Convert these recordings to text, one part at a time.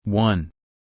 1.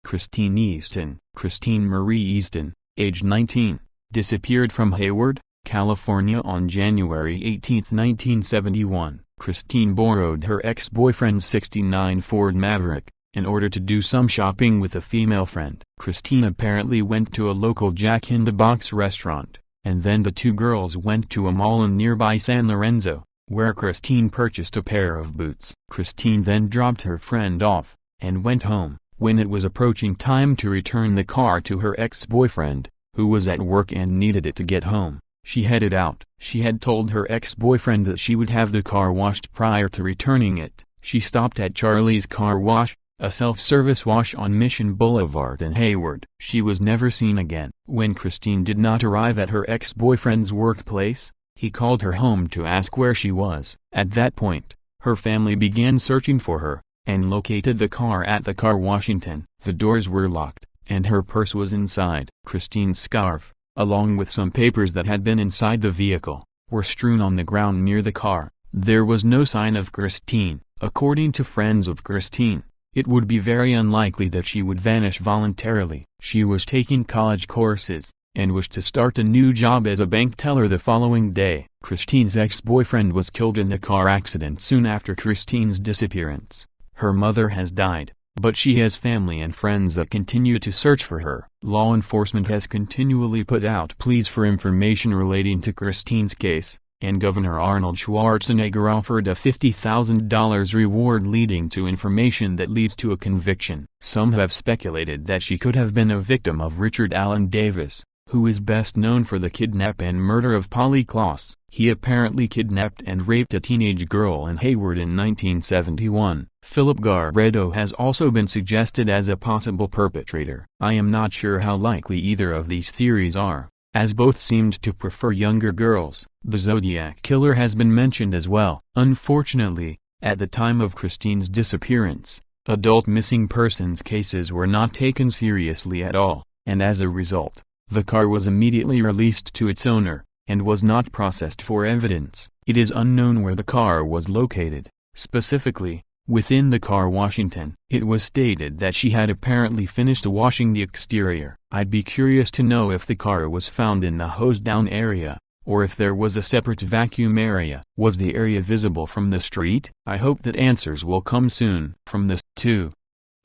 Christine EASTIN. Christine Marie EASTIN, age 19, disappeared from Hayward, California on January 18, 1971. Christine borrowed her ex-boyfriend's '69 Ford Maverick in order to do some shopping with a female friend. Christine apparently went to a local Jack in the Box restaurant, and then the two girls went to a mall in nearby San Lorenzo, where Christine purchased a pair of boots. Christine then dropped her friend off, and went home. When it was approaching time to return the car to her ex-boyfriend, who was at work and needed it to get home, she headed out. She had told her ex-boyfriend that she would have the car washed prior to returning it. She stopped at Charlie's Car Wash, a self-service wash on Mission Boulevard in Hayward. She was never seen again. When Christine did not arrive at her ex-boyfriend's workplace, he called her home to ask where she was. At that point, her family began searching for her, and located the car at the car Washington. The doors were locked, and her purse was inside. Christine's scarf, along with some papers that had been inside the vehicle, were strewn on the ground near the car. There was no sign of Christine. According to friends of Christine, it would be very unlikely that she would vanish voluntarily. She was taking college courses, and wished to start a new job as a bank teller the following day. Christine's ex-boyfriend was killed in a car accident soon after Christine's disappearance. Her mother has died, but she has family and friends that continue to search for her. Law enforcement has continually put out pleas for information relating to Christine's case, and Governor Arnold Schwarzenegger offered a $50,000 reward leading to information that leads to a conviction. Some have speculated that she could have been a victim of Richard Allen Davis, who is best known for the kidnap and murder of Polly Klaus. He apparently kidnapped and raped a teenage girl in Hayward in 1971. Philip Garredo has also been suggested as a possible perpetrator. I am not sure how likely either of these theories are, as both seemed to prefer younger girls. The Zodiac Killer has been mentioned as well. Unfortunately, at the time of Christine's disappearance, adult missing persons cases were not taken seriously at all, and as a result, the car was immediately released to its owner, and was not processed for evidence. It is unknown where the car was located. Specifically, within the car Washington, it was stated that she had apparently finished washing the exterior. I'd be curious to know if the car was found in the hose-down area, or if there was a separate vacuum area. Was the area visible from the street? I hope that answers will come soon. From the 2.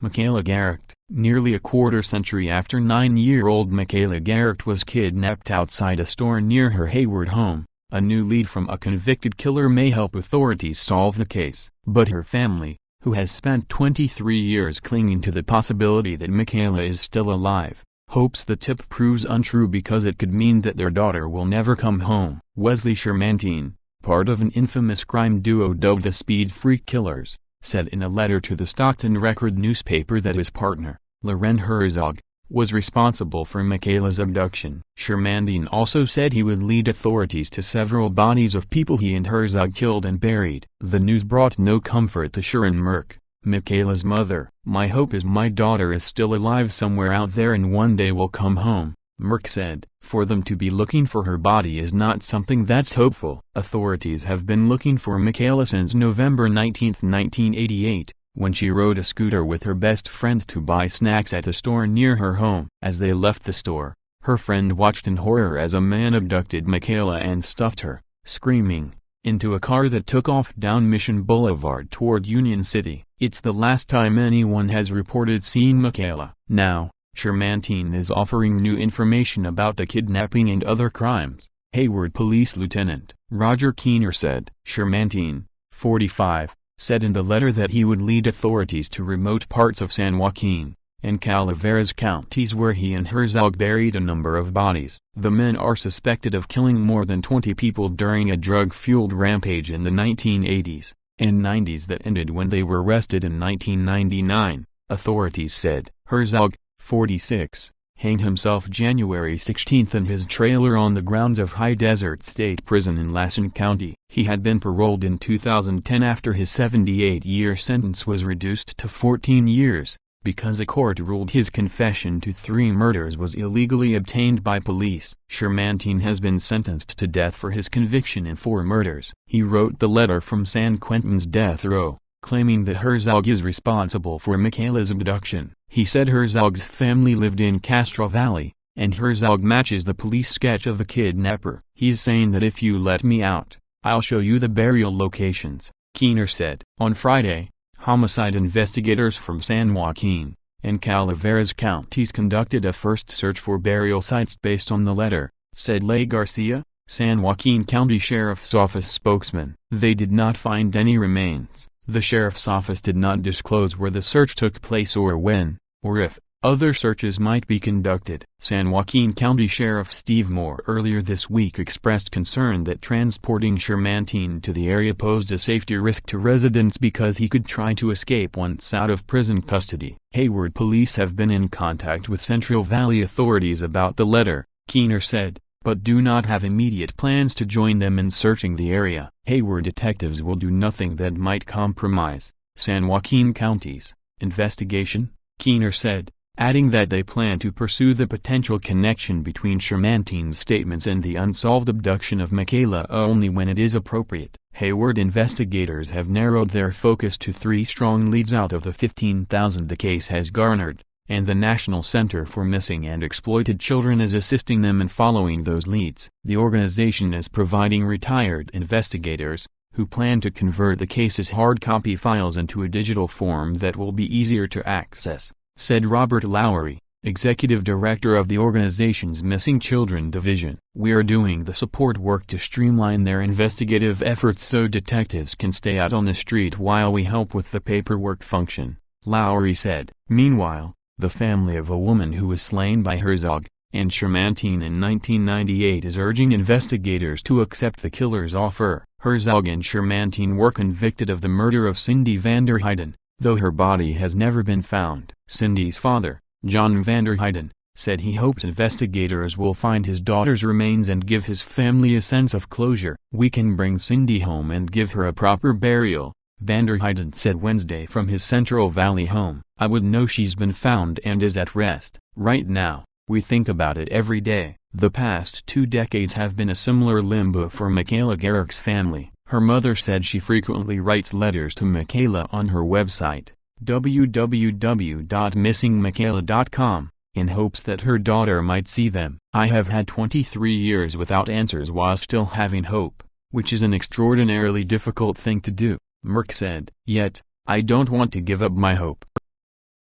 MICHAELA GARECHT. Nearly a quarter century after 9-year-old MICHAELA GARECHT was kidnapped outside a store near her Hayward home, a new lead from a convicted killer may help authorities solve the case. But her family, who has spent 23 years clinging to the possibility that MICHAELA is still alive, hopes the tip proves untrue because it could mean that their daughter will never come home. Wesley Shermantine, part of an infamous crime duo dubbed the Speed Freak Killers, said in a letter to the Stockton Record newspaper that his partner, Loren Herzog, was responsible for MICHAELA's abduction. Shermantine also said he would lead authorities to several bodies of people he and Herzog killed and buried. The news brought no comfort to Sharon Merck, MICHAELA's mother. "My hope is my daughter is still alive somewhere out there and one day will come home," Merck said. For them to be looking for her body is not something that's hopeful. Authorities have been looking for MICHAELA since November 19, 1988, when she rode a scooter with her best friend to buy snacks at a store near her home. As they left the store, her friend watched in horror as a man abducted MICHAELA and stuffed her, screaming, into a car that took off down Mission Boulevard toward Union City. It's the last time anyone has reported seeing MICHAELA. Now, Shermantine is offering new information about the kidnapping and other crimes. Hayward Police Lieutenant Roger Keener said. Shermantine, 45, said in the letter that he would lead authorities to remote parts of San Joaquin and Calaveras counties where he and Herzog buried a number of bodies. The men are suspected of killing more than 20 people during a drug-fueled rampage in the 1980s and 90s that ended when they were arrested in 1999, authorities said. Herzog, 46, hanged himself January 16 in his trailer on the grounds of High Desert State Prison in Lassen County. He had been paroled in 2010 after his 78-year sentence was reduced to 14 years, because a court ruled his confession to 3 murders was illegally obtained by police. Shermantine has been sentenced to death for his conviction in 4 murders. He wrote the letter from San Quentin's death row, claiming that Herzog is responsible for Michaela's abduction. He said Herzog's family lived in Castro Valley, and Herzog matches the police sketch of the kidnapper. "He's saying that if you let me out, I'll show you the burial locations," Keener said. On Friday, homicide investigators from San Joaquin and Calaveras counties conducted a first search for burial sites based on the letter, said Leigh Garcia, San Joaquin County Sheriff's Office spokesman. They did not find any remains. The sheriff's office did not disclose where the search took place or when, or if, other searches might be conducted. San Joaquin County Sheriff Steve Moore earlier this week expressed concern that transporting Shermantine to the area posed a safety risk to residents because he could try to escape once out of prison custody. Hayward police have been in contact with Central Valley authorities about the letter, Keener said, but do not have immediate plans to join them in searching the area. Hayward detectives will do nothing that might compromise San Joaquin County's investigation, Keener said, adding that they plan to pursue the potential connection between Shermantine's statements and the unsolved abduction of Michaela only when it is appropriate. Hayward investigators have narrowed their focus to 3 strong leads out of the 15,000 the case has garnered, and the National Center for Missing and Exploited Children is assisting them in following those leads. The organization is providing retired investigators, who plan to convert the case's hard copy files into a digital form that will be easier to access, said Robert Lowery, executive director of the organization's Missing Children Division. "We are doing the support work to streamline their investigative efforts so detectives can stay out on the street while we help with the paperwork function," Lowery said. Meanwhile, the family of a woman who was slain by Herzog and Shermantine in 1998 is urging investigators to accept the killer's offer. Herzog and Shermantine were convicted of the murder of Cindy Vander Heiden, though her body has never been found. Cindy's father, John Vander Heiden, said he hopes investigators will find his daughter's remains and give his family a sense of closure. "We can bring Cindy home and give her a proper burial," Vander Heiden said Wednesday from his Central Valley home. "I would know she's been found and is at rest. Right now, we think about it every day." The past 2 decades have been a similar limbo for Michaela Garecht's family. Her mother said she frequently writes letters to Michaela on her website, www.missingmichaela.com, in hopes that her daughter might see them. "I have had 23 years without answers while still having hope, which is an extraordinarily difficult thing to do," Merck said. "Yet, I don't want to give up my hope."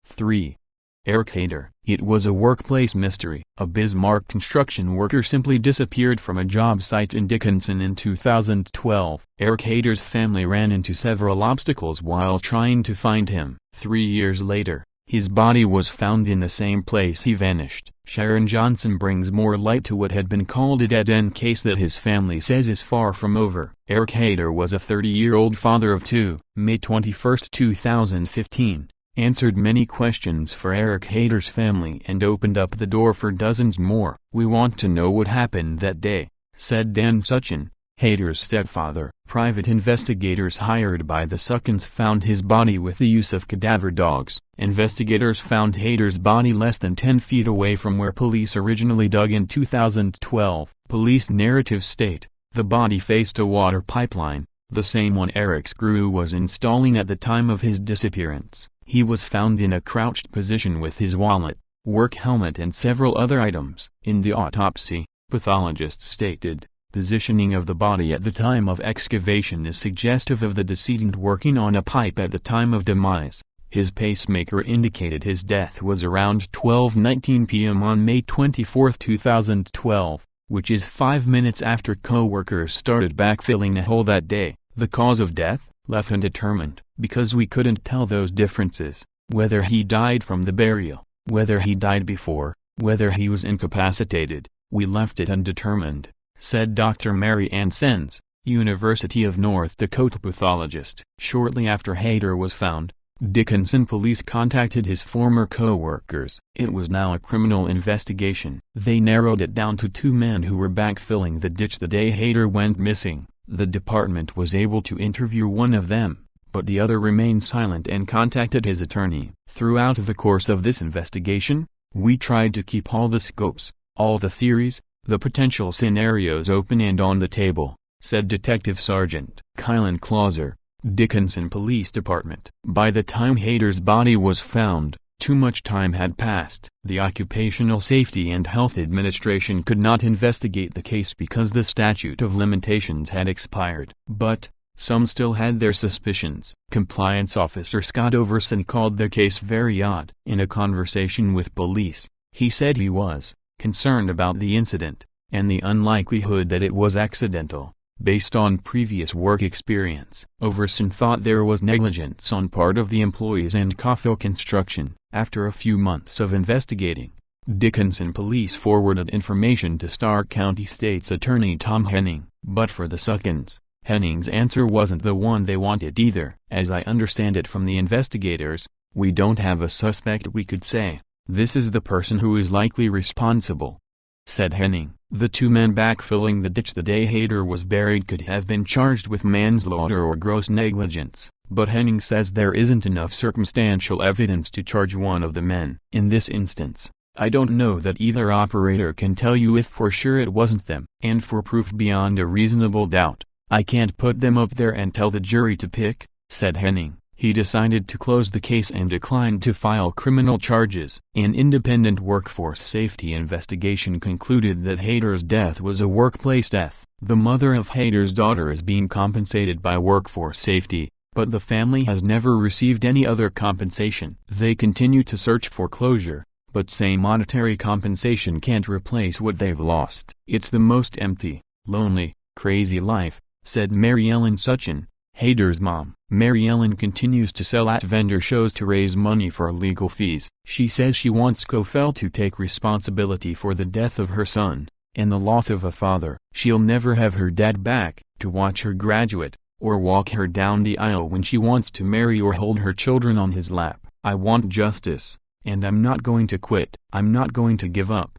3. Eric HAIDER. It was a workplace mystery. A Bismarck construction worker simply disappeared from a job site in Dickinson in 2012. Eric HAIDER's family ran into several obstacles while trying to find him. 3 years later, his body was found in the same place he vanished. Sharon Johnson brings more light to what had been called a dead-end case that his family says is far from over. Eric HAIDER was a 30-year-old father of 2. May 21, 2015. Answered many questions for Eric HAIDER's family and opened up the door for dozens more. "We want to know what happened that day," said Dan Suchin, HAIDER's stepfather. Private investigators hired by the Suchins found his body with the use of cadaver dogs. Investigators found HAIDER's body less than 10 feet away from where police originally dug in 2012. Police narratives state, the body faced a water pipeline, the same one Eric's crew was installing at the time of his disappearance. He was found in a crouched position with his wallet, work helmet and several other items. In the autopsy, pathologists stated, positioning of the body at the time of excavation is suggestive of the decedent working on a pipe at the time of demise. His pacemaker indicated his death was around 12:19 p.m. on May 24, 2012, which is 5 minutes after co-workers started backfilling a hole that day. The cause of death? Left undetermined, because we couldn't tell those differences, whether he died from the burial, whether he died before, whether he was incapacitated, we left it undetermined, said Dr. Mary Ann Sens, University of North Dakota pathologist. Shortly after HAIDER was found, Dickinson police contacted his former co-workers. It was now a criminal investigation. They narrowed it down to 2 men who were backfilling the ditch the day HAIDER went missing. The department was able to interview one of them, but the other remained silent and contacted his attorney. Throughout the course of this investigation, we tried to keep all the scopes, all the theories, the potential scenarios open and on the table, said Detective Sergeant Kylan Clauser, Dickerson Police Department. By the time HAIDER's body was found, too much time had passed. The Occupational Safety and Health Administration could not investigate the case because the statute of limitations had expired. But some still had their suspicions. Compliance Officer Scott Overson called the case very odd. In a conversation with police, he said he was concerned about the incident, and the unlikelihood that it was accidental, based on previous work experience. Overson thought there was negligence on part of the employees and Coffell Construction. After a few months of investigating, Dickerson Police forwarded information to Stark County State's Attorney Tom Henning. But for the Suckins, Henning's answer wasn't the one they wanted either. As I understand it from the investigators, we don't have a suspect we could say, this is the person who is likely responsible, said Henning. The two men backfilling the ditch the day HAIDER was buried could have been charged with manslaughter or gross negligence, but Henning says there isn't enough circumstantial evidence to charge one of the men. In this instance, I don't know that either operator can tell you if for sure it wasn't them. And for proof beyond a reasonable doubt, I can't put them up there and tell the jury to pick, said Henning. He decided to close the case and declined to file criminal charges. An independent workforce safety investigation concluded that HAIDER's death was a workplace death. The mother of HAIDER's daughter is being compensated by workforce safety, but the family has never received any other compensation. They continue to search for closure, but say monetary compensation can't replace what they've lost. It's the most empty, lonely, crazy life, said Mary Ellen Suchin, HAIDER's mom. Mary Ellen continues to sell at vendor shows to raise money for legal fees. She says she wants Coffell to take responsibility for the death of her son, and the loss of a father. She'll never have her dad back, to watch her graduate, or walk her down the aisle when she wants to marry or hold her children on his lap. I want justice, and I'm not going to quit. I'm not going to give up,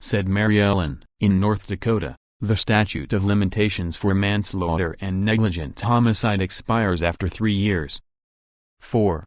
said Mary Ellen. In North Dakota, the statute of limitations for manslaughter and negligent homicide expires after 3 years. 4.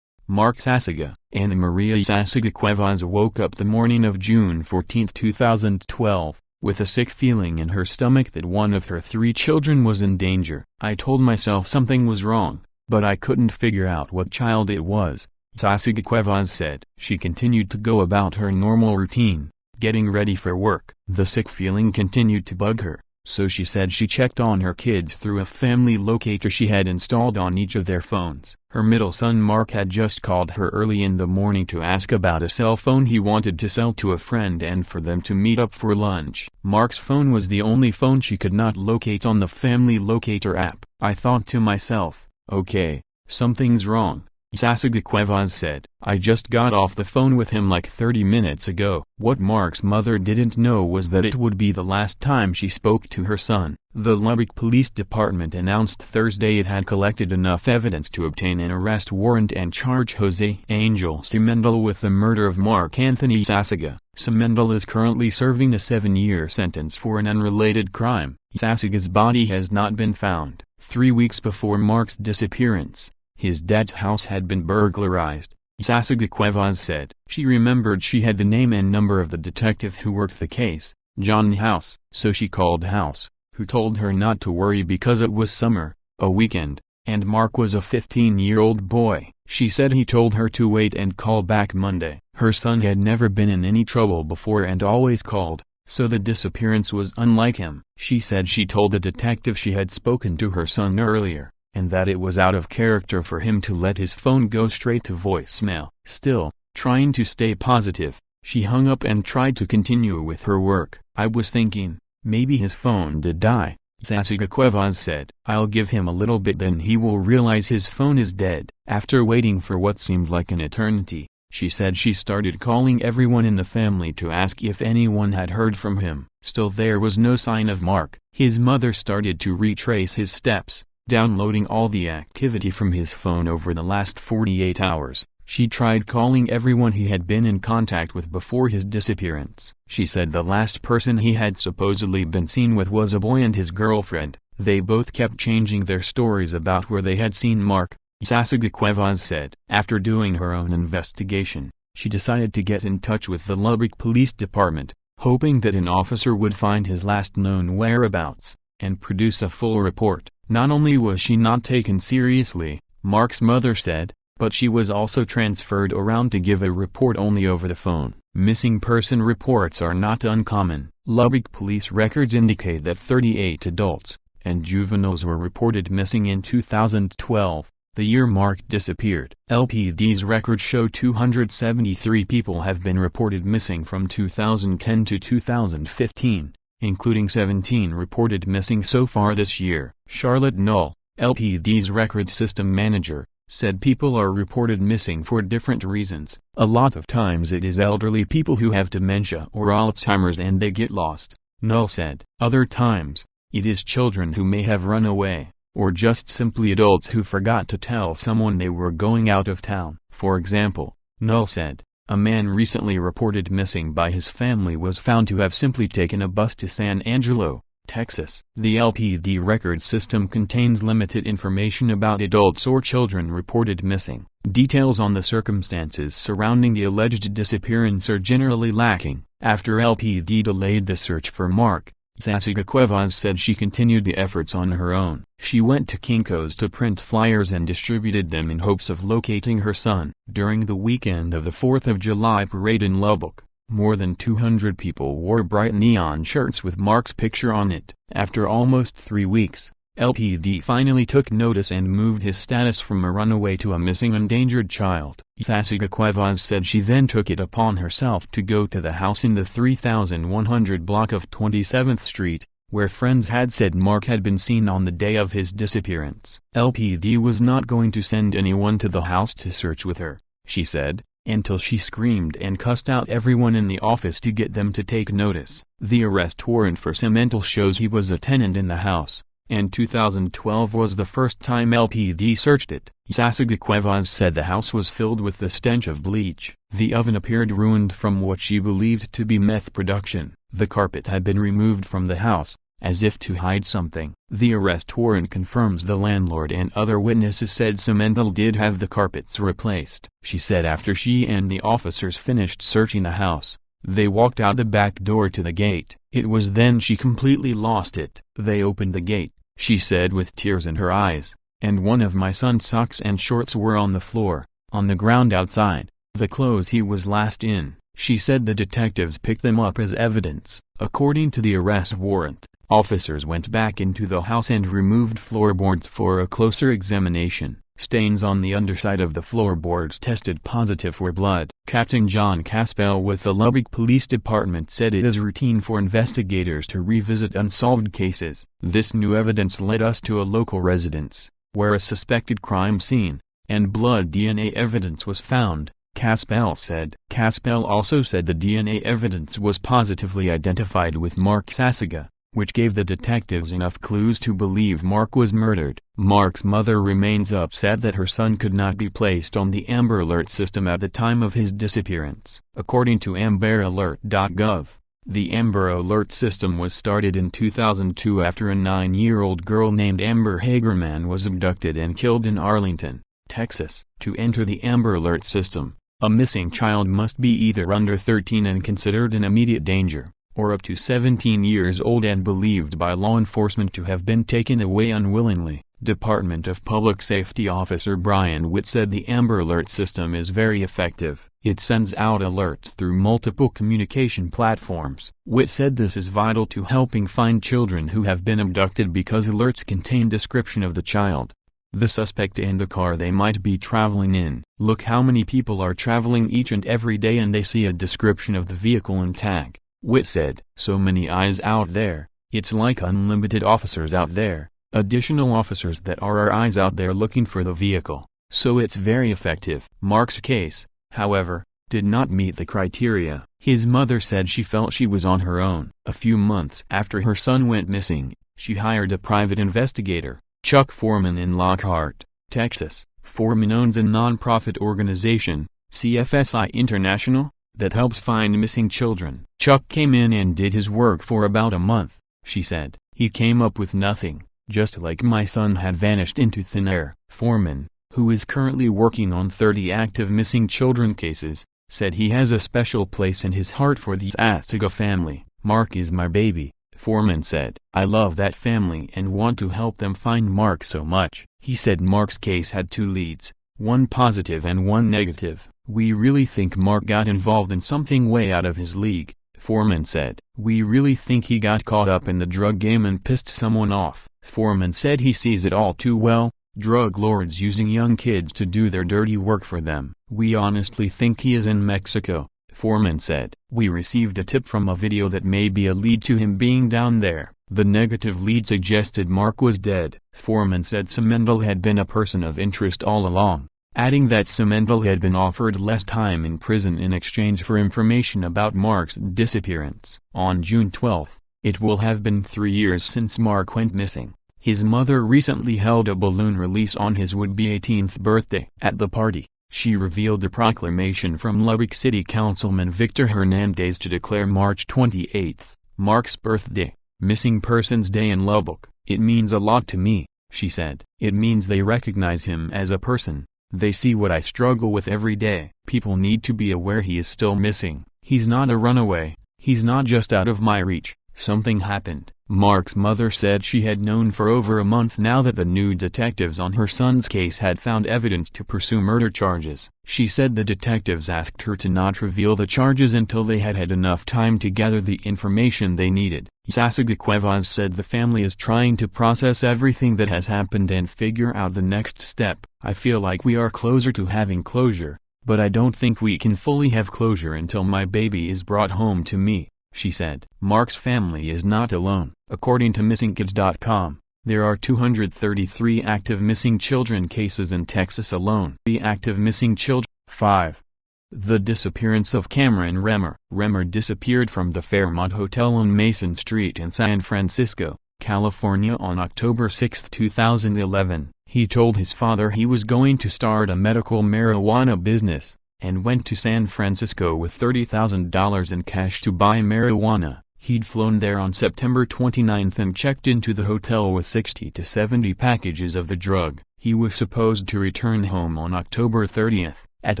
Mark YSASAGA. Anna Maria YSASAGA Cuevas woke up the morning of June 14, 2012, with a sick feeling in her stomach that one of her 3 children was in danger. I told myself something was wrong, but I couldn't figure out what child it was, YSASAGA Cuevas said. She continued to go about her normal routine, getting ready for work. The sick feeling continued to bug her, so she said she checked on her kids through a family locator she had installed on each of their phones. Her middle son Mark had just called her early in the morning to ask about a cell phone he wanted to sell to a friend and for them to meet up for lunch. Mark's phone was the only phone she could not locate on the family locator app. I thought to myself, okay, something's wrong, YSASAGA Cuevas said. I just got off the phone with him like 30 minutes ago. What Mark's mother didn't know was that it would be the last time she spoke to her son. The Lubbock Police Department announced Thursday it had collected enough evidence to obtain an arrest warrant and charge Jose Angel Simendel with the murder of Mark Anthony YSASAGA. Simendel is currently serving a 7-year sentence for an unrelated crime. YSASAGA's body has not been found. 3 weeks before Mark's disappearance, his dad's house had been burglarized, YSASAGA Cuevas said. She remembered she had the name and number of the detective who worked the case, John House. So she called House, who told her not to worry because it was summer, a weekend, and Mark was a 15-year-old boy. She said he told her to wait and call back Monday. Her son had never been in any trouble before and always called, so the disappearance was unlike him. She said she told the detective she had spoken to her son earlier, and that it was out of character for him to let his phone go straight to voicemail. Still, trying to stay positive, she hung up and tried to continue with her work. I was thinking, maybe his phone did die, YSASAGA Cuevas said. I'll give him a little bit, then he will realize his phone is dead. After waiting for what seemed like an eternity, she said she started calling everyone in the family to ask if anyone had heard from him. Still there was no sign of Mark. His mother started to retrace his steps, downloading all the activity from his phone over the last 48 hours. She tried calling everyone he had been in contact with before his disappearance. She said the last person he had supposedly been seen with was a boy and his girlfriend. They both kept changing their stories about where they had seen Mark, YSASAGA Cuevas said. After doing her own investigation, she decided to get in touch with the Lubbock Police Department, hoping that an officer would find his last known whereabouts and produce a full report. Not only was she not taken seriously, Mark's mother said, but she was also transferred around to give a report only over the phone. Missing person reports are not uncommon. Lubbock police records indicate that 38 adults and juveniles were reported missing in 2012, the year Mark disappeared. LPD's records show 273 people have been reported missing from 2010 to 2015, including 17 reported missing so far this year. Charlotte Null, LPD's records system manager, said people are reported missing for different reasons. A lot of times it is elderly people who have dementia or Alzheimer's and they get lost, Null said. Other times, it is children who may have run away, or just simply adults who forgot to tell someone they were going out of town. For example, Null said, a man recently reported missing by his family was found to have simply taken a bus to San Angelo, Texas. The LPD record system contains limited information about adults or children reported missing. Details on the circumstances surrounding the alleged disappearance are generally lacking. After LPD delayed the search for Mark, YSASAGA said she continued the efforts on her own. She went to Kinko's to print flyers and distributed them in hopes of locating her son. During the weekend of the 4th of July parade in Lubbock, more than 200 people wore bright neon shirts with Mark's picture on it. After almost 3 weeks, LPD finally took notice and moved his status from a runaway to a missing endangered child. YSASAGA said she then took it upon herself to go to the house in the 3100 block of 27th Street, where friends had said Mark had been seen on the day of his disappearance. LPD was not going to send anyone to the house to search with her, she said, until she screamed and cussed out everyone in the office to get them to take notice. The arrest warrant for Cemental shows he was a tenant in the house, and 2012 was the first time LPD searched it. YSASAGA said the house was filled with the stench of bleach. The oven appeared ruined from what she believed to be meth production. The carpet had been removed from the house, as if to hide something. The arrest warrant confirms the landlord and other witnesses said Cemental did have the carpets replaced. She said after she and the officers finished searching the house, they walked out the back door to the gate. It was then she completely lost it. They opened the gate, she said with tears in her eyes, and one of my son's socks and shorts were on the floor, on the ground outside, the clothes he was last in. She said the detectives picked them up as evidence. According to the arrest warrant, officers went back into the house and removed floorboards for a closer examination. Stains on the underside of the floorboards tested positive for blood. Captain John Caspell with the Lubbock Police Department said it is routine for investigators to revisit unsolved cases. This new evidence led us to a local residence, where a suspected crime scene and blood DNA evidence was found, Caspell said. Caspell also said the DNA evidence was positively identified with Mark YSASAGA, which gave the detectives enough clues to believe Mark was murdered. Mark's mother remains upset that her son could not be placed on the Amber Alert system at the time of his disappearance. According to AmberAlert.gov, the Amber Alert system was started in 2002 after a 9-year-old girl named Amber Hagerman was abducted and killed in Arlington, Texas. To enter the Amber Alert system, a missing child must be either under 13 and considered in immediate danger, or up to 17 years old and believed by law enforcement to have been taken away unwillingly. Department of Public Safety Officer Brian Witt said the Amber Alert system is very effective. It sends out alerts through multiple communication platforms. Witt said this is vital to helping find children who have been abducted because alerts contain description of the child, the suspect and the car they might be traveling in. Look how many people are traveling each and every day and they see a description of the vehicle and tag, Witt said. So many eyes out there, it's like unlimited officers out there, additional officers that are our eyes out there looking for the vehicle, so it's very effective. Mark's case, however, did not meet the criteria. His mother said she felt she was on her own. A few months after her son went missing, she hired a private investigator, Chuck Foreman in Lockhart, Texas. Foreman owns a non-profit organization, CFSI International, that helps find missing children. Chuck came in and did his work for about a month, she said. He came up with nothing, just like my son had vanished into thin air. Foreman, who is currently working on 30 active missing children cases, said he has a special place in his heart for the YSASAGA family. Mark is my baby, Foreman said. "I love that family and want to help them find Mark so much." He said Mark's case had two leads, one positive and one negative. "We really think Mark got involved in something way out of his league," Foreman said. "We really think he got caught up in the drug game and pissed someone off." Foreman said he sees it all too well, drug lords using young kids to do their dirty work for them. "We honestly think he is in Mexico," Foreman said. "We received a tip from a video that may be a lead to him being down there. The negative lead suggested Mark was dead." Foreman said Simendl had been a person of interest all along, adding that Simendl had been offered less time in prison in exchange for information about Mark's disappearance. On June 12, it will have been 3 years since Mark went missing. His mother recently held a balloon release on his would-be 18th birthday. At the party, she revealed a proclamation from Lubbock City Councilman Victor Hernandez to declare March 28, Mark's birthday, Missing Persons Day in Lubbock. "It means a lot to me," she said. "It means they recognize him as a person. They see what I struggle with every day. People need to be aware he is still missing. He's not a runaway. He's not just out of my reach. Something happened." Mark's mother said she had known for over a month now that the new detectives on her son's case had found evidence to pursue murder charges. She said the detectives asked her to not reveal the charges until they had had enough time to gather the information they needed. YSASAGA Cuevas said the family is trying to process everything that has happened and figure out the next step. "I feel like we are closer to having closure, but I don't think we can fully have closure until my baby is brought home to me," she said. Mark's family is not alone. According to MissingKids.com, there are 233 active missing children cases in Texas alone. The active missing children. 5. The disappearance of Cameron Remmer. Remmer disappeared from the Fairmont Hotel on Mason Street in San Francisco, California on October 6, 2011. He told his father he was going to start a medical marijuana business, and went to San Francisco with $30,000 in cash to buy marijuana. He'd flown there on September 29 and checked into the hotel with 60 to 70 packages of the drug. He was supposed to return home on October 30. At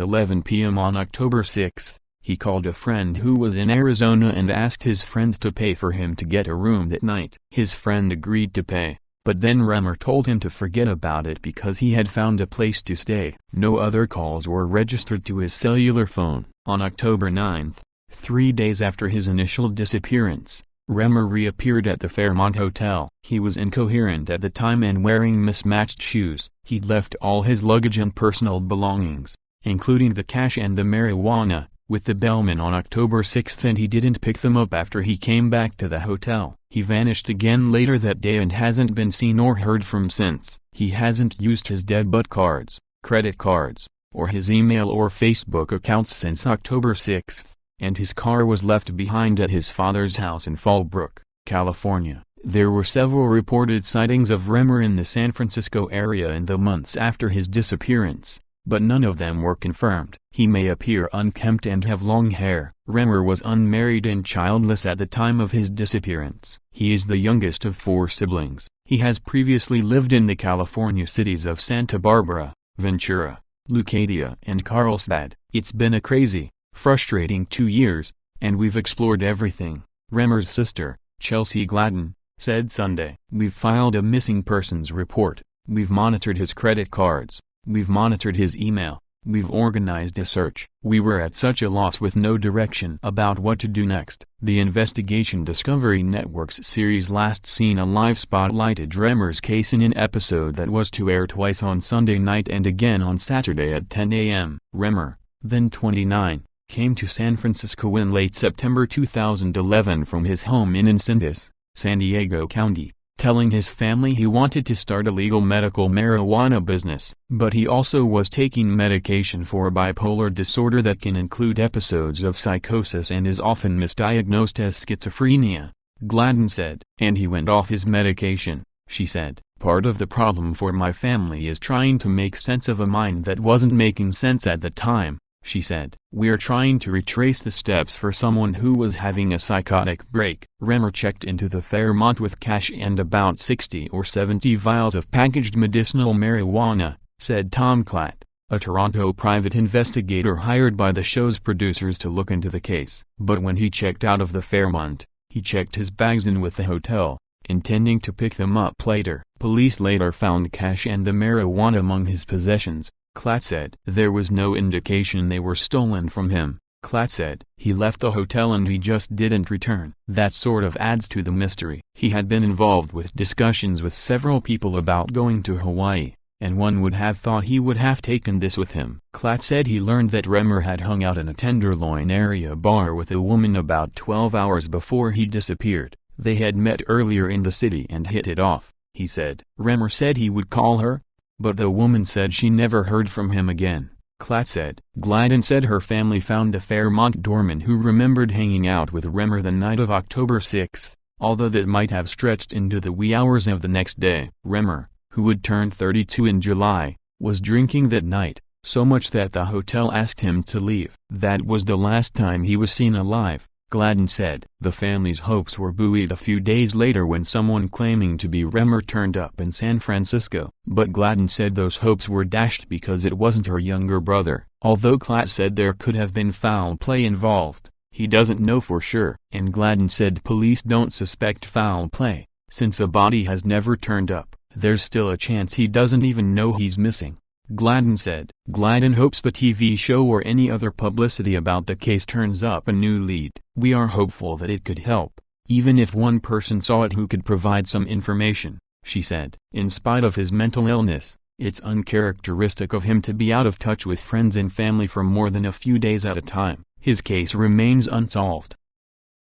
11 p.m. on October 6, he called a friend who was in Arizona and asked his friend to pay for him to get a room that night. His friend agreed to pay, but then Remmer told him to forget about it because he had found a place to stay. No other calls were registered to his cellular phone. On October 9, 3 days after his initial disappearance, Remmer reappeared at the Fairmont Hotel. He was incoherent at the time and wearing mismatched shoes. He'd left all his luggage and personal belongings, including the cash and the marijuana, with the bellman on October 6 and he didn't pick them up after he came back to the hotel. He vanished again later that day and hasn't been seen or heard from since. He hasn't used his debit cards, credit cards, or his email or Facebook accounts since October 6. And his car was left behind at his father's house in Fallbrook, California. There were several reported sightings of Remmer in the San Francisco area in the months after his disappearance, but none of them were confirmed. He may appear unkempt and have long hair. Remmer was unmarried and childless at the time of his disappearance. He is the youngest of 4 siblings. He has previously lived in the California cities of Santa Barbara, Ventura, Leucadia and Carlsbad. "It's been a crazy, frustrating 2 years, and we've explored everything," Remmer's sister, Chelsea Gladden, said Sunday. "We've filed a missing persons report, we've monitored his credit cards, we've monitored his email, we've organized a search. We were at such a loss with no direction about what to do next." The Investigation Discovery Network's series Last Seen Alive spotlighted Remmer's case in an episode that was to air twice on Sunday night and again on Saturday at 10 a.m. Remmer, then 29, came to San Francisco in late September 2011 from his home in Encinitas, San Diego County, telling his family he wanted to start a legal medical marijuana business. But he also was taking medication for a bipolar disorder that can include episodes of psychosis and is often misdiagnosed as schizophrenia, Gladden said. "And he went off his medication," she said. "Part of the problem for my family is trying to make sense of a mind that wasn't making sense at the time," she said. "We're trying to retrace the steps for someone who was having a psychotic break." Remmer checked into the Fairmont with cash and about 60 or 70 vials of packaged medicinal marijuana, said Tom Klatt, a Toronto private investigator hired by the show's producers to look into the case. But when he checked out of the Fairmont, He checked his bags in with the hotel, intending to pick them up later. Police later found cash and the marijuana among his possessions, Klatt said. There was no indication they were stolen from him, Klatt said. He left the hotel and he just didn't return. That sort of adds to the mystery. He had been involved with discussions with several people about going to Hawaii, and one would have thought he would have taken this with him. Klatt said he learned that Remmer had hung out in a Tenderloin area bar with a woman about 12 hours before he disappeared. They had met earlier in the city and hit it off, he said. Remmer said he would call her, but the woman said she never heard from him again, Klatt said. Glyden said her family found a Fairmont doorman who remembered hanging out with Remmer the night of October 6, although that might have stretched into the wee hours of the next day. Remmer, who would turn 32 in July, was drinking that night, so much that the hotel asked him to leave. That was the last time he was seen alive, Glyden said. The family's hopes were buoyed a few days later when someone claiming to be Remmer turned up in San Francisco. But Glyden said those hopes were dashed because it wasn't her younger brother. Although Klatt said there could have been foul play involved, he doesn't know for sure. And Glyden said police don't suspect foul play, since a body has never turned up. There's still a chance he doesn't even know he's missing, Glyden said. Glyden hopes the TV show or any other publicity about the case turns up a new lead. We are hopeful that it could help, even if one person saw it who could provide some information, she said. In spite of his mental illness, it's uncharacteristic of him to be out of touch with friends and family for more than a few days at a time. His case remains unsolved.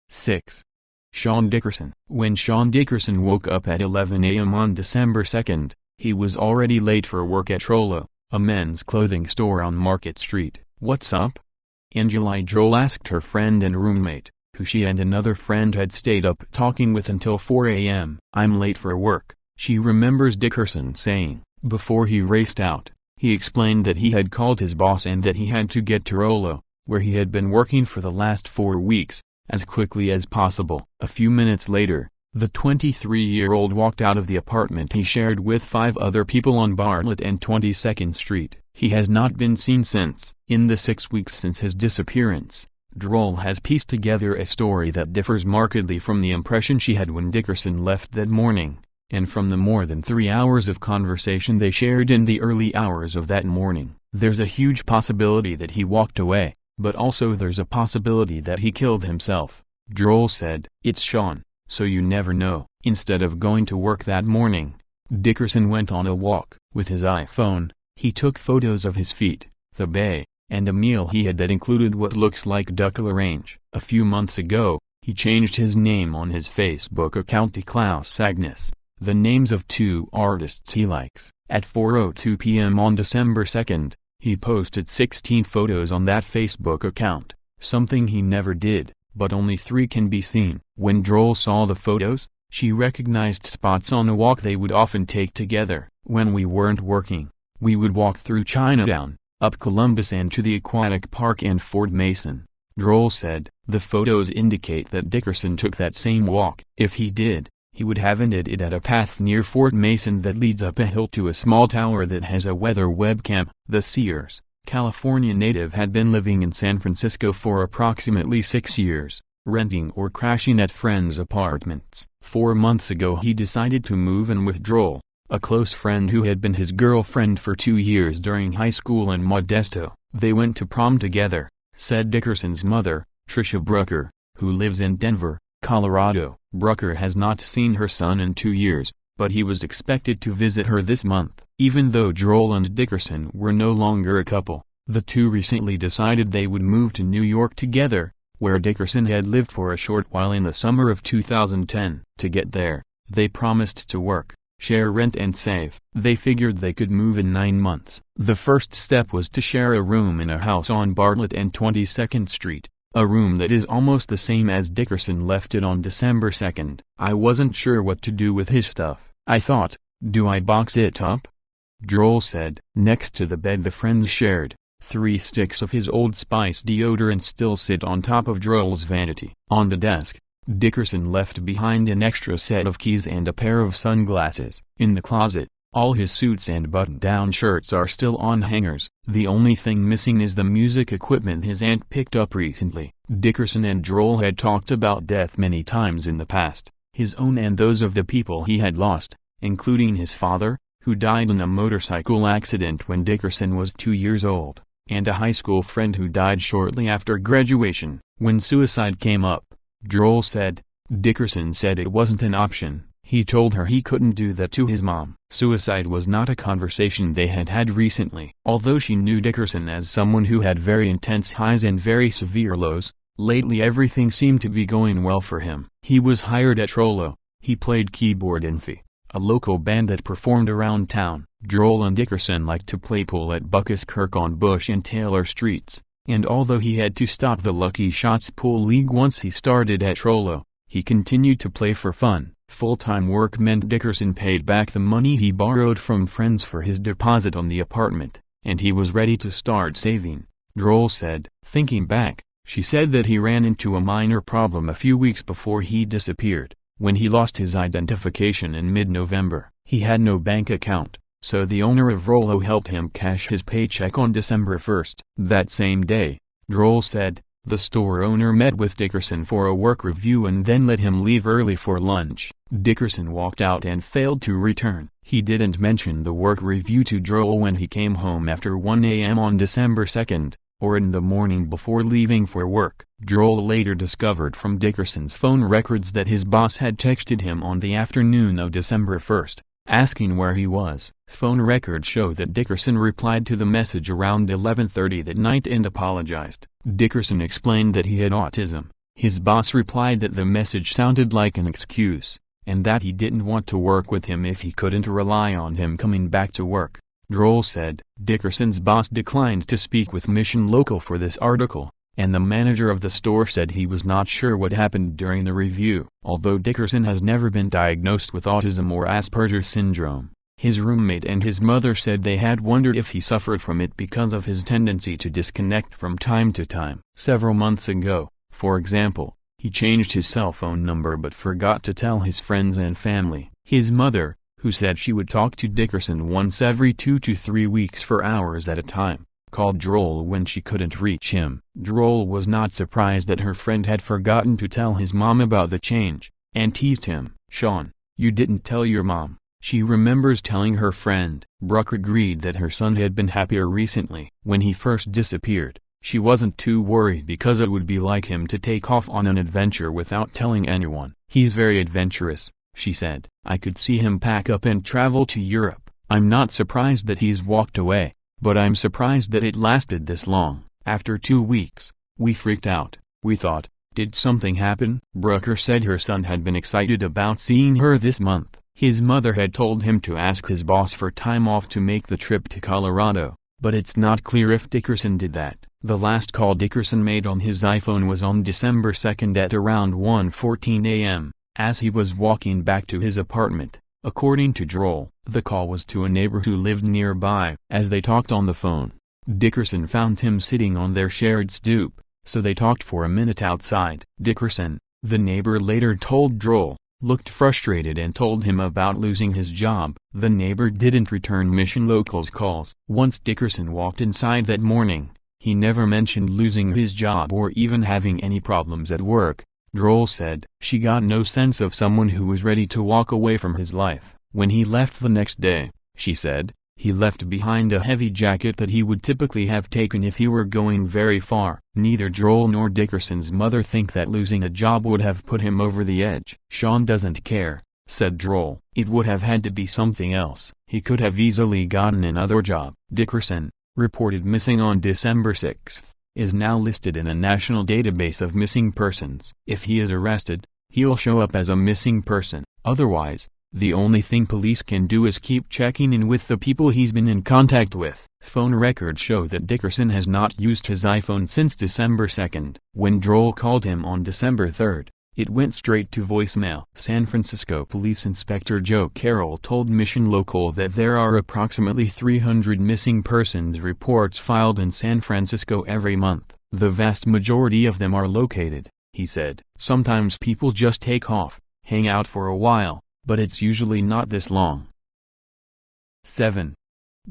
6. Sean Dickerson. When Sean Dickerson woke up at 11 a.m. on December 2, he was already late for work at Trollo, a men's clothing store on Market Street. "What's up?" Angela Droll asked her friend and roommate, who she and another friend had stayed up talking with until 4 a.m. "I'm late for work," she remembers Dickerson saying. Before he raced out, he explained that he had called his boss and that he had to get to Trollo, where he had been working for the last 4 weeks, as quickly as possible. A few minutes later, the 23-year-old walked out of the apartment he shared with 5 other people on Bartlett and 22nd Street. He has not been seen since. In the 6 weeks since his disappearance, Droll has pieced together a story that differs markedly from the impression she had when Dickerson left that morning, and from the more than 3 hours of conversation they shared in the early hours of that morning. There's a huge possibility that he walked away, but also there's a possibility that he killed himself, Droll said. "It's Sean, so you never know." Instead of going to work that morning, Dickerson went on a walk. With his iPhone, he took photos of his feet, the bay, and a meal he had that included what looks like duck range. A few months ago, he changed his name on his Facebook account to Klaus Agnes, the names of 2 artists he likes. At 4:02 p.m. on December 2, he posted 16 photos on that Facebook account, something he never did, but only 3 can be seen. When Droll saw the photos, she recognized spots on a walk they would often take together. "When we weren't working, we would walk through Chinatown, up Columbus and to the aquatic park and Fort Mason," Droll said. The photos indicate that Dickerson took that same walk. If he did, he would have ended it at a path near Fort Mason that leads up a hill to a small tower that has a weather webcam. The Sears, California native had been living in San Francisco for approximately 6 years, renting or crashing at friends' apartments. 4 months ago he decided to move in with Droll, a close friend who had been his girlfriend for 2 years during high school in Modesto. They went to prom together, said Dickerson's mother, Tricia Brucker, who lives in Denver, Colorado. Brucker has not seen her son in 2 years, but he was expected to visit her this month. Even though Droll and Dickerson were no longer a couple, the two recently decided they would move to New York together, where Dickerson had lived for a short while in the summer of 2010. To get there, they promised to work, share rent and save. They figured they could move in 9 months. The first step was to share a room in a house on Bartlett and 22nd Street. A room that is almost the same as Dickerson left it on December 2. "I wasn't sure what to do with his stuff. I thought, do I box it up?" Droll said. Next to the bed the friends shared, 3 sticks of his Old Spice deodorant still sit on top of Droll's vanity. On the desk, Dickerson left behind an extra set of keys and a pair of sunglasses. In the closet, All his suits and button-down shirts are still on hangers. The only thing missing is the music equipment his aunt picked up recently. Dickerson and Droll had talked about death many times in the past, his own and those of the people he had lost, including his father, who died in a motorcycle accident when Dickerson was 2 years old, and a high school friend who died shortly after graduation. When suicide came up, Droll said, Dickerson said it wasn't an option. He told her he couldn't do that to his mom. Suicide was not a conversation they had had recently. Although she knew Dickerson as someone who had very intense highs and very severe lows, lately everything seemed to be going well for him. He was hired at Trollo. He played keyboard in Fee, a local band that performed around town. Droll and Dickerson liked to play pool at Buckuskirk on Bush and Taylor Streets, and although he had to stop the Lucky Shots Pool League once he started at Trollo, he continued to play for fun. Full-time work meant Dickerson paid back the money he borrowed from friends for his deposit on the apartment, and he was ready to start saving. Droll said, thinking back, she said that he ran into a minor problem a few weeks before he disappeared. When he lost his identification in mid-November, he had no bank account, so the owner of Rollo helped him cash his paycheck on December 1st. That same day, Droll said, the store owner met with Dickerson for a work review and then let him leave early for lunch. Dickerson walked out and failed to return. He didn't mention the work review to Droll when he came home after 1 a.m. on December 2nd, or in the morning before leaving for work. Droll later discovered from Dickerson's phone records that his boss had texted him on the afternoon of December 1st, asking where he was. Phone records show that Dickerson replied to the message around 11:30 that night and apologized. Dickerson explained that he had autism. His boss replied that the message sounded like an excuse, and that he didn't want to work with him if he couldn't rely on him coming back to work. Droll said, Dickerson's boss declined to speak with Mission Local for this article, and the manager of the store said he was not sure what happened during the review. Although Dickerson has never been diagnosed with autism or Asperger's syndrome, his roommate and his mother said they had wondered if he suffered from it because of his tendency to disconnect from time to time. Several months ago, for example, he changed his cell phone number but forgot to tell his friends and family. His mother, who said she would talk to Dickerson once every 2 to 3 weeks for hours at a time, called Droll when she couldn't reach him. Droll was not surprised that her friend had forgotten to tell his mom about the change, and teased him. Shawn, you didn't tell your mom. She remembers telling her friend. Brooke agreed that her son had been happier recently. When he first disappeared, she wasn't too worried because it would be like him to take off on an adventure without telling anyone. He's very adventurous, she said. I could see him pack up and travel to Europe. I'm not surprised that he's walked away, but I'm surprised that it lasted this long. After 2 weeks, we freaked out. We thought, did something happen? Brooker said her son had been excited about seeing her this month. His mother had told him to ask his boss for time off to make the trip to Colorado, but it's not clear if Dickerson did that. The last call Dickerson made on his iPhone was on December 2nd at around 1:14 a.m., as he was walking back to his apartment. According to Droll, the call was to a neighbor who lived nearby. As they talked on the phone, Dickerson found him sitting on their shared stoop, so they talked for a minute outside. Dickerson, the neighbor later told Droll, looked frustrated and told him about losing his job. The neighbor didn't return Mission Local's calls. Once Dickerson walked inside that morning, he never mentioned losing his job or even having any problems at work. Droll said, she got no sense of someone who was ready to walk away from his life. When he left the next day, she said, he left behind a heavy jacket that he would typically have taken if he were going very far. Neither Droll nor Dickerson's mother think that losing a job would have put him over the edge. Shawn doesn't care, said Droll. It would have had to be something else. He could have easily gotten another job. Dickerson, reported missing on December 6th, is now listed in a national database of missing persons. If he is arrested, he'll show up as a missing person. Otherwise, the only thing police can do is keep checking in with the people he's been in contact with. Phone records show that Dickerson has not used his iPhone since December 2nd. When Droll called him on December 3rd, it went straight to voicemail. San Francisco Police Inspector Joe Carroll told Mission Local that there are approximately 300 missing persons reports filed in San Francisco every month. The vast majority of them are located, he said. Sometimes people just take off, hang out for a while, but it's usually not this long. 7.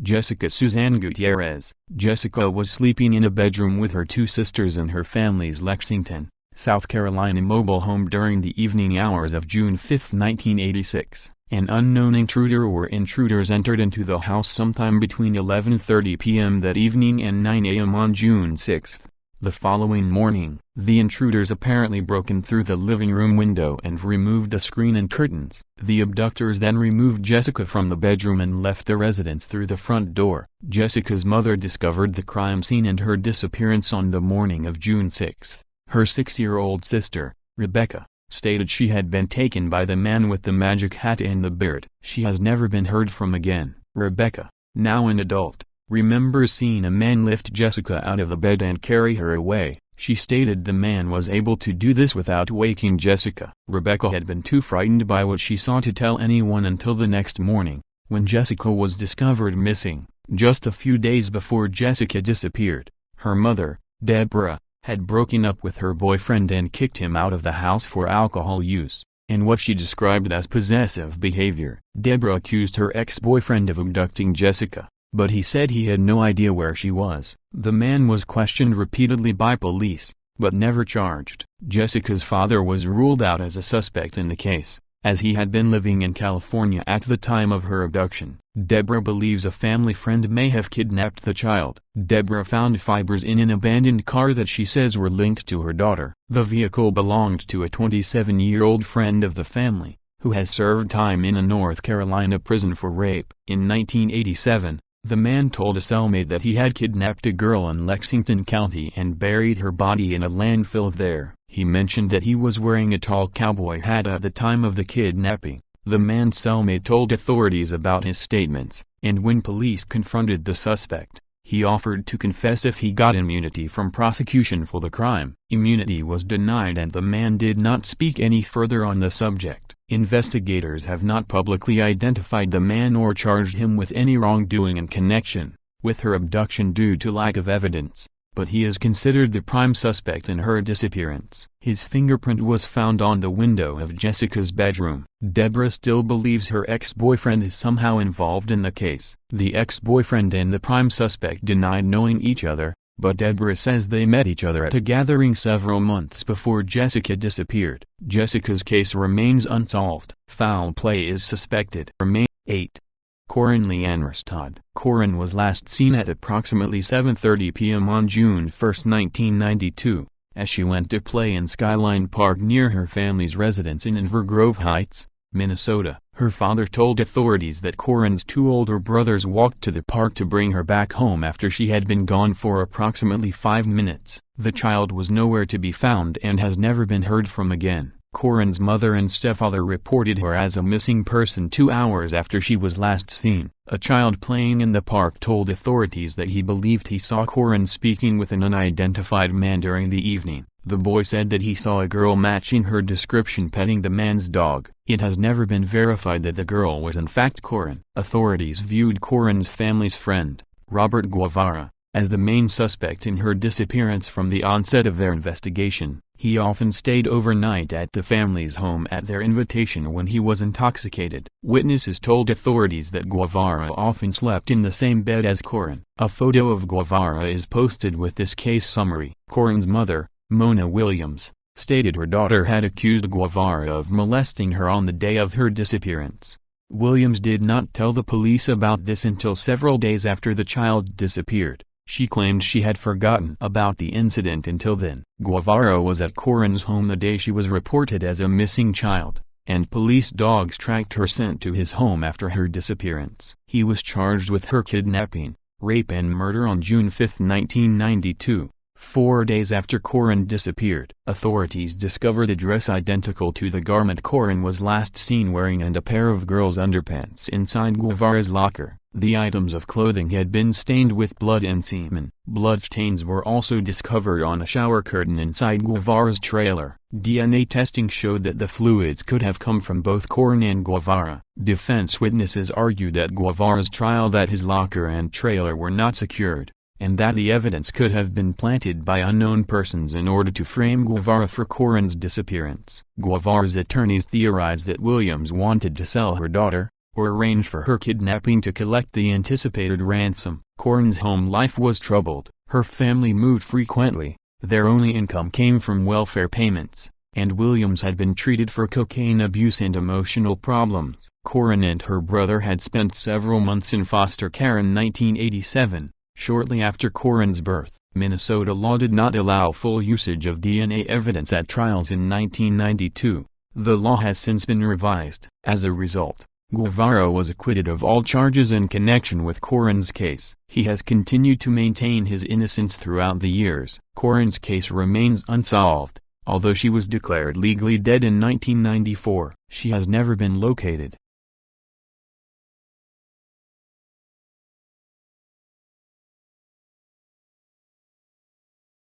Jessica Suzanne Gutierrez. Jessica was sleeping in a bedroom with her two sisters in her family's Lexington, South Carolina mobile home during the evening hours of June 5, 1986. An unknown intruder or intruders entered into the house sometime between 11:30 p.m. that evening and 9 a.m. on June 6. The following morning, the intruders apparently broke in through the living room window and removed the screen and curtains. The abductors then removed Jessica from the bedroom and left the residence through the front door. Jessica's mother discovered the crime scene and her disappearance on the morning of June 6. Her 6-year-old sister, Rebecca, stated she had been taken by the man with the magic hat and the beard. She has never been heard from again. Rebecca, now an adult, remembers seeing a man lift Jessica out of the bed and carry her away. She stated the man was able to do this without waking Jessica. Rebecca had been too frightened by what she saw to tell anyone until the next morning, when Jessica was discovered missing. Just a few days before Jessica disappeared, her mother, Deborah, had broken up with her boyfriend and kicked him out of the house for alcohol use, and what she described as possessive behavior. Deborah accused her ex-boyfriend of abducting Jessica, but he said he had no idea where she was. The man was questioned repeatedly by police, but never charged. Jessica's father was ruled out as a suspect in the case, as he had been living in California at the time of her abduction. Deborah believes a family friend may have kidnapped the child. Deborah found fibers in an abandoned car that she says were linked to her daughter. The vehicle belonged to a 27-year-old friend of the family, who has served time in a North Carolina prison for rape. In 1987, the man told a cellmate that he had kidnapped a girl in Lexington County and buried her body in a landfill there. He mentioned that he was wearing a tall cowboy hat at the time of the kidnapping. The man's cellmate told authorities about his statements, and when police confronted the suspect, he offered to confess if he got immunity from prosecution for the crime. Immunity was denied and the man did not speak any further on the subject. Investigators have not publicly identified the man or charged him with any wrongdoing in connection with her abduction due to lack of evidence, but he is considered the prime suspect in her disappearance. His fingerprint was found on the window of Jessica's bedroom. Deborah still believes her ex-boyfriend is somehow involved in the case. The ex-boyfriend and the prime suspect denied knowing each other, but Deborah says they met each other at a gathering several months before Jessica disappeared. Jessica's case remains unsolved. Foul play is suspected. 8. CORRINE LEANNE ERSTAD. CORRINE was last seen at approximately 7:30 p.m. on June 1, 1992, as she went to play in Skyline Park near her family's residence in Inver Grove Heights, Minnesota. Her father told authorities that CORRINE's two older brothers walked to the park to bring her back home after she had been gone for approximately 5 minutes. The child was nowhere to be found and has never been heard from again. CORRINE's mother and stepfather reported her as a missing person 2 hours after she was last seen. A child playing in the park told authorities that he believed he saw CORRINE speaking with an unidentified man during the evening. The boy said that he saw a girl matching her description petting the man's dog. It has never been verified that the girl was in fact CORRINE. Authorities viewed CORRINE's family's friend, Robert Guevara, as the main suspect in her disappearance from the onset of their investigation. He often stayed overnight at the family's home at their invitation when he was intoxicated. Witnesses told authorities that Guevara often slept in the same bed as CORRINE. A photo of Guevara is posted with this case summary. CORRINE's mother, Mona Williams, stated her daughter had accused Guevara of molesting her on the day of her disappearance. Williams did not tell the police about this until several days after the child disappeared. She claimed she had forgotten about the incident until then. Guevara was at CORRINE's home the day she was reported as a missing child, and police dogs tracked her scent to his home after her disappearance. He was charged with her kidnapping, rape and murder on June 5, 1992. 4 days after CORRINE disappeared, authorities discovered a dress identical to the garment CORRINE was last seen wearing and a pair of girls' underpants inside Guevara's locker. The items of clothing had been stained with blood and semen. Bloodstains were also discovered on a shower curtain inside Guevara's trailer. DNA testing showed that the fluids could have come from both CORRINE and Guevara. Defense witnesses argued that Guevara's trial that his locker and trailer were not secured, and that the evidence could have been planted by unknown persons in order to frame Guevara for CORRINE's disappearance. Guevara's attorneys theorized that Williams wanted to sell her daughter, or arrange for her kidnapping to collect the anticipated ransom. Corrine's home life was troubled. Her family moved frequently, their only income came from welfare payments, and Williams had been treated for cocaine abuse and emotional problems. Corrine and her brother had spent several months in foster care in 1987, shortly after Corrine's birth. Minnesota law did not allow full usage of DNA evidence at trials in 1992. The law has since been revised. As a result, Guevara was acquitted of all charges in connection with Corrine's case. He has continued to maintain his innocence throughout the years. Corrine's case remains unsolved, although she was declared legally dead in 1994. She has never been located.